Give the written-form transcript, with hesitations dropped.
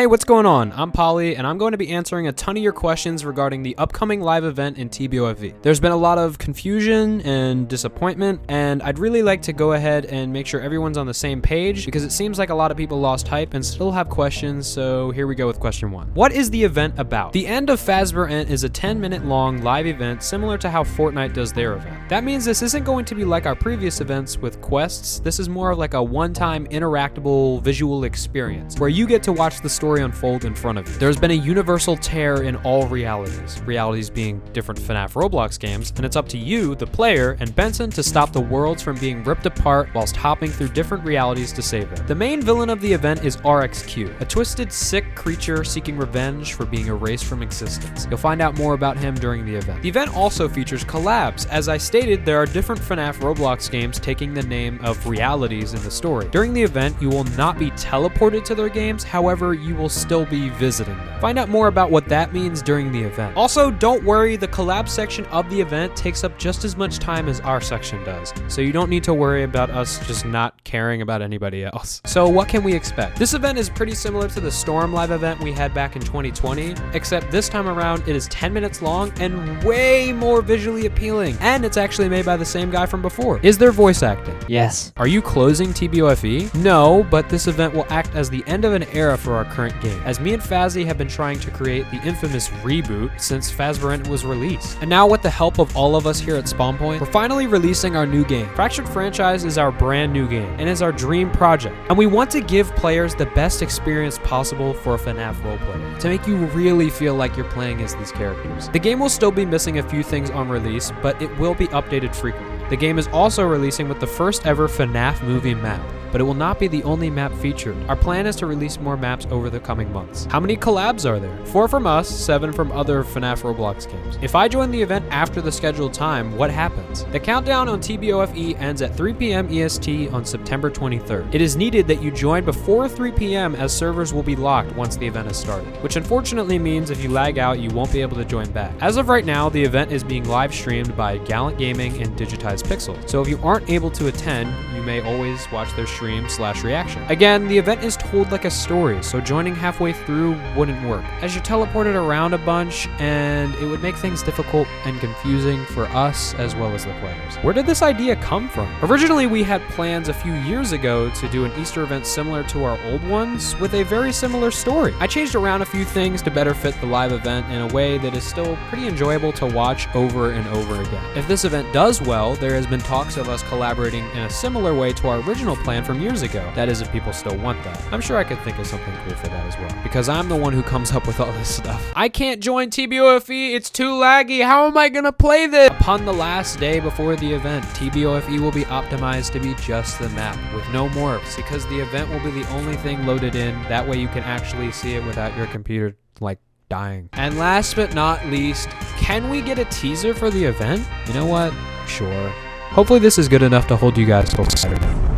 Hey, what's going on? I'm Polly, and I'm going to be answering a ton of your questions regarding the upcoming live event in TBOFV. There's been a lot of confusion and disappointment, and I'd really like to go ahead and make sure everyone's on the same page because it seems like a lot of people lost hype and still have questions, so here we go with question 1. What is the event about? The end of Fazbear is a 10-minute long live event similar to how Fortnite does their event. That means this isn't going to be like our previous events with quests. This is more of like a one-time interactable visual experience where you get to watch the story unfold in front of you. There's been a universal tear in all realities being different FNAF Roblox games, and it's up to you, the player, and Benson to stop the worlds from being ripped apart whilst hopping through different realities to save them. The main villain of the event is RXQ, a twisted, sick creature seeking revenge for being erased from existence. You'll find out more about him during the event. The event also features collabs. As I stated, there are different FNAF Roblox games taking the name of realities in the story. During the event, you will not be teleported to their games, however, you will still be visiting them. Find out more about what that means during the event. Also, don't worry, the collab section of the event takes up just as much time as our section does, so you don't need to worry about us just not caring about anybody else. So what can we expect? This event is pretty similar to the Storm live event we had back in 2020, except this time around it is 10 minutes long and way more visually appealing, and it's actually made by the same guy from before. Is there voice acting? Yes. Are you closing TBOFE? No, but this event will act as the end of an era for our current game, as me and Fazzy have been trying to create the infamous reboot since Fazbear was released. And now with the help of all of us here at Spawn Point, we're finally releasing our new game. Fractured Franchise is our brand new game and is our dream project. And we want to give players the best experience possible for a FNAF roleplayer, to make you really feel like you're playing as these characters. The game will still be missing a few things on release, but it will be updated frequently. The game is also releasing with the first ever FNAF movie map, but it will not be the only map featured. Our plan is to release more maps over the coming months. How many collabs are there? 4 from us, 7 from other FNAF Roblox games. If I join the event after the scheduled time, what happens? The countdown on TBOFE ends at 3 PM EST on September 23rd. It is needed that you join before 3 PM as servers will be locked once the event has started, which unfortunately means if you lag out, you won't be able to join back. As of right now, the event is being live streamed by Gallant Gaming and Digitized Pixel, so if you aren't able to attend, you may always watch their stream/reaction. Again, the event is told like a story, so joining halfway through wouldn't work, as you're teleported around a bunch and it would make things difficult and confusing for us as well as the players. Where did this idea come from? Originally, we had plans a few years ago to do an Easter event similar to our old ones with a very similar story. I changed around a few things to better fit the live event in a way that is still pretty enjoyable to watch over and over again. If this event does well, there has been talks of us collaborating in a similar way to our original plan from years ago. That is, if people still want that. I'm sure I could think of something cool for that as well, because I'm the one who comes up with all this stuff. I can't join TBOFE, it's too laggy, how am I gonna play this? Upon the last day before the event, TBOFE will be optimized to be just the map, with no morphs, because the event will be the only thing loaded in, that way you can actually see it without your computer, like, dying. And last but not least, can we get a teaser for the event? You know what? Sure. Hopefully this is good enough to hold you guys till Saturday.